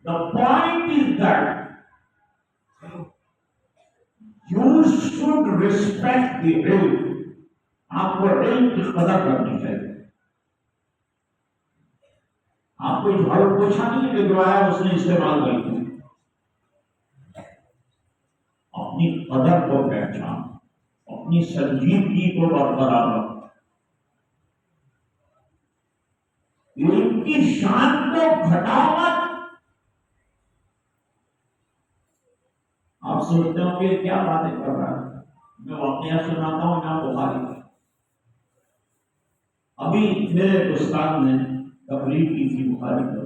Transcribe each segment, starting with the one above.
The point is that you should respect the ilm. आपको इल्म की कदर करनी चाहिए. आप कोई झाड़ू पोछा नहीं गिरवाया उसने इस्तेमाल कर लिया. अपनी कदर को पहचान, अपनी संजीदगी को बरकरार रखो, इनकी शान को घटाओ मत. आप सोचते हो कि क्या बातें कर रहा है. मैं वाकया सुनाता हूँ इमाम बुखारी. अभी मेरे उस्ताद ने तकरीर की थी बुखारी पर.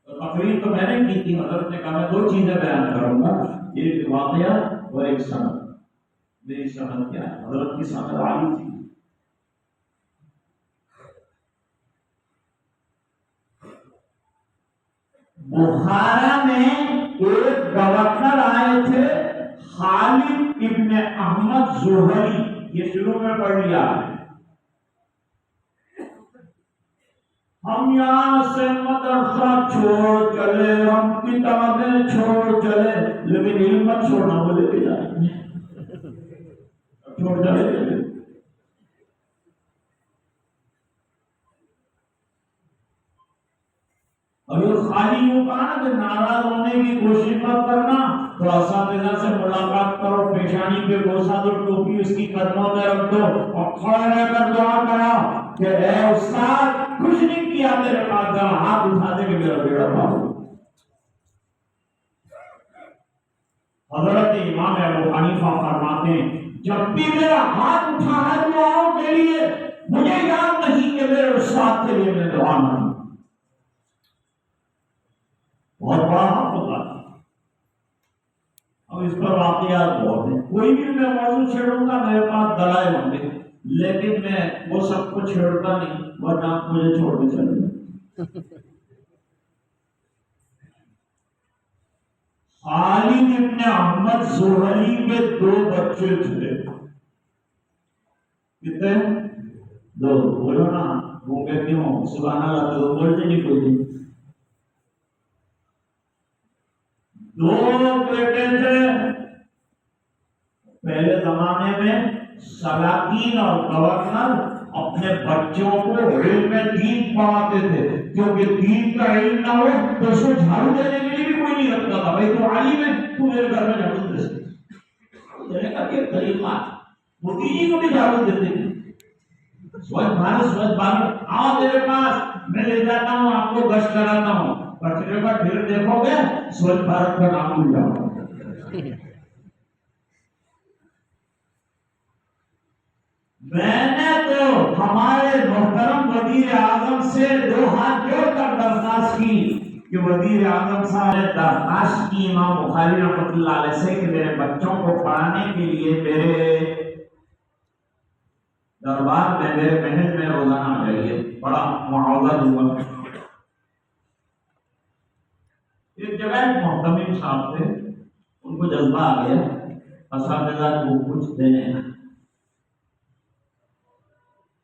तो तकरीर तो मैंने की थी. हज़रत ने कहा मैं दो चीजें बयान करूंगा, एक वाकया और एक सनद. मेरी सनद क्या है? हज़रत की सनद आई थी. बुखारा में एक गवर्नर आए थे, खालिद इब्न अहमद जोहरी. ये शुरू में पढ़ लिया. हम यहाँ से मदरसा छोड़ चले, हम किताबें छोड़ चले, लेकिन इल्म मत छोड़ना. बोले के जाए छोड़ चले. अभी खाली यूं कहा ना कि नाराज होने की कोशिश मत करना. तो असातिज़ा से मुलाकात करो, पेशानी पे बोसा दो, टोपी उसकी कदमों में रख दो और खड़े रहकर दुआ करो कि ए उस्ताद कुछ नहीं किया तेरे पास, जरा हाथ उठा दे कि मेरा बेड़ा पार. हजरत इमाम अबू हनीफा फरमाते हैं जब भी मेरा हाथ उठा है दुआओं के लिए, मुझे याद नहीं कि मेरे उस्ताद के लिए मैंने दुआ मांगी. बहुत बड़ा हक होता है. अब इस पर वाकयात बहुत है. कोई भी मैं मौजूद छेड़ूंगा मेरे पास दलाइल होंगे, लेकिन मैं वो सबको छेड़ता नहीं, वरना आप मुझे छोड़ के चले. खालिद इब्न अहमद जोहरी के दो बच्चे थे. कितने? दो. बोलो ना, वो कहते हो सुभान अल्लाह. तो बोलते नहीं कोई. दो बेटे थे. पहले जमाने में सलातीन और गवर्नर अपने बच्चों को इल्म में दीन पढ़ाते थे, क्योंकि दीन का इल्म ना हो तो उसको झाड़ू देने के लिए भी कोई नहीं रखता था. भाई तो आलिम है, तू मेरे घर में झाड़ू दे. देने का एक तरीका. मोदी जी को भी झाड़ू देते थे. स्वच्छ भारत आओ मेरे पास, मैं ले जाता हूँ, आपको गश्त कराता हूँ. कचरे का ढेर देखोगे, स्वच्छ भारत का नाम भूल जाओ. मैंने तो हमारे मोहतरम वजीर आजम से दो हाथ जोड़कर दरखास्त की कि वजीर आजम साहब ने दरखास्त की इमाम बुखारी रहमतुल्लाह अलैह से कि मेरे बच्चों को पढ़ाने के लिए मेरे दरबार में, मेरे महल में रोजाना आ जाइए, बड़ा मुआवजा दूंगा. एक जगह मोहतमिम साहब थे, उनको जज्बा आ गया असातिज़ा को कुछ देने.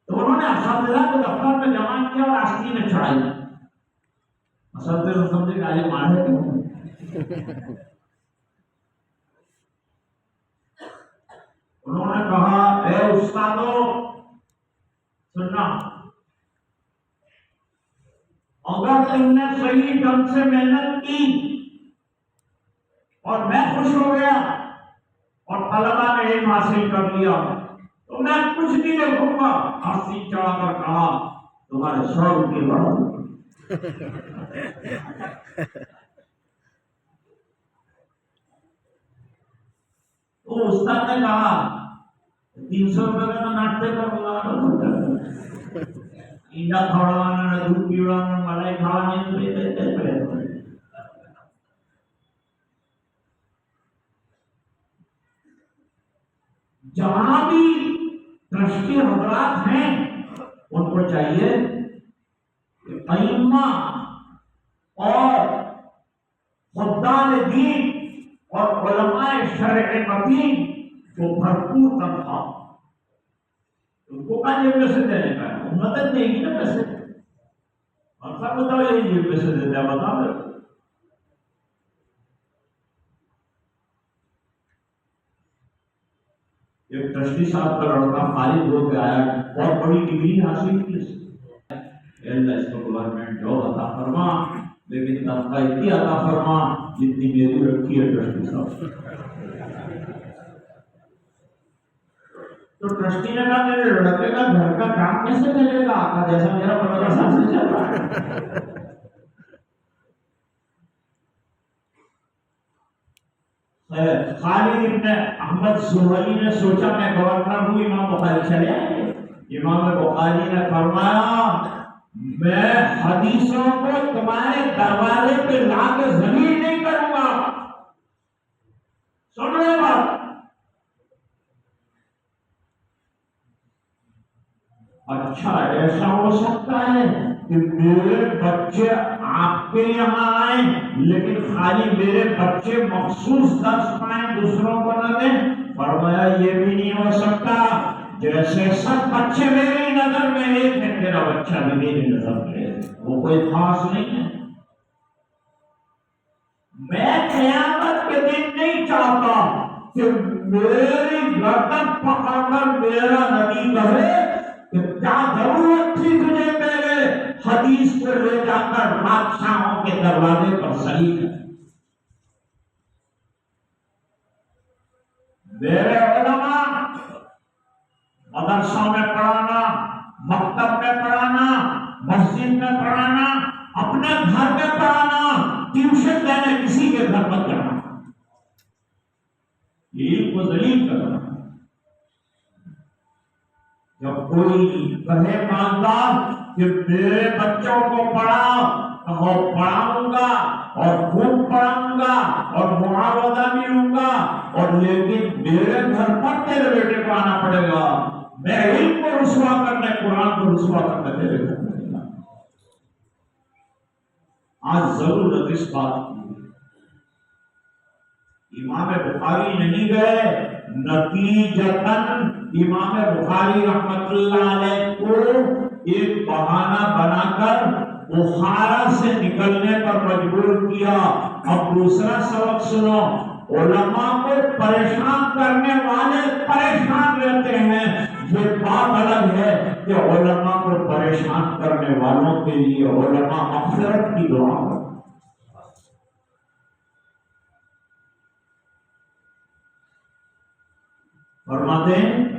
तो उन्होंने असातिज़ा को दफ्तर में जमा किया और आस्तीन में चढ़ाई. असातिज़ा समझे कि आज मारे क्यों. उन्होंने कहा ए उस्तादो सुनना, अगर तुमने सही ढंग से मेहनत की और मैं खुश हो गया और तलबा ने इल्म हासिल कर लिया, तो मैं कुछ नहीं देखूंगा. आस्तीन चढ़ाकर कहा तुम्हारे 100 रुपये बढ़ा. तो उस्ताद ने कहा 300 रुपये का तो नाट्य कर बोला. ईंडा खवड़वाना, दूध पीवड़ाना, मलाई खावानी. जहां भी ट्रस्टी हजरात हैं उनको चाहिए कि अइम्मा और खुद्दान दीन और उलमाए शरअ मतीन को भरपूर तनख्वाह. उनको का जेब में से देने का है, मदद देगी ना पैसे. और सब बताओ यही जेब में से देते हैं, बताओ. ایک ٹرسٹی صاحب کا لڑکا فارغ ہو کے آیا، بہت بڑی ڈگری حاصل کی اس نے، اللہ اس کو گورنمنٹ جاب عطا فرما، لیکن تنخواہ اتنی عطا فرما جتنی میری رکھی ہے ٹرسٹی صاحب۔ تو ٹرسٹی نے کہا میرے لڑکے کا گھر کا کام کیسے چلے گا آقا، جیسا میرا 15 سال سے چل رہا ہے۔ خالد ابن احمد زہری نے سوچا میں گورنر ہوں، امام بخاری چلے آئے۔ امام بخاری نے فرمایا میں حدیثوں کو تمہارے دروازے پہ لا کے زمین نہیں کروں گا، سن رہے بات؟ اچھا ایسا ہو سکتا ہے کہ میرے بچے آپ کے یہاں آئیں لیکن خالی میرے بچے مخصوص درس پائیں، دوسروں کو نہ دیں؟ فرمایا یہ بھی نہیں ہو سکتا، جیسے سب بچے میری نظر میں ایک ہے، میرا بچہ بھی میری نظر میں ہے، وہ کوئی خاص نہیں ہے۔ میں قیامت کے دن نہیں چاہتا کہ میری گردن پکڑ کر میرا نبی کہے کہ کیا ضرورت تھی تجھے میرے حدیث کو لے جا کر بادشاہوں کے دروازے پر صحیح کر۔ میرے علماء مدرسوں میں پڑھانا، مکتب میں پڑھانا، مسجد میں پڑھانا، اپنے گھر میں پڑھانا، ٹیوشن دینے کسی کے گھر مت جانا، یہ کو ذلیل کرنا۔ جب کوئی کہے مالدار کہ میرے بچوں کو پڑھاؤ تو میں پڑھاؤں گا اور خوب پڑھاؤں گا اور معاوضہ بھی لوں گا، اور لیکن میرے گھر پر تیرے بیٹے کو آنا پڑے گا، میں علم کو رسوا کرنے، قرآن کو رسوا کرنے تیرے گھر پڑے گا۔ آج ضرورت اس بات کی، امام بخاری نہیں گئے، نتیجتاً امام بخاری رحمت اللہ علیہ کو ایک بہانہ بنا کر بخارا سے نکلنے پر مجبور کیا۔ اب دوسرا سبق سنو، علماء کو پریشان کرنے والے پریشان رہتے ہیں، یہ بات الگ ہے کہ علماء کو پریشان کرنے والوں کے لیے علماء مغفرت کی دعا کرتے ہیں۔ فرماتے ہیں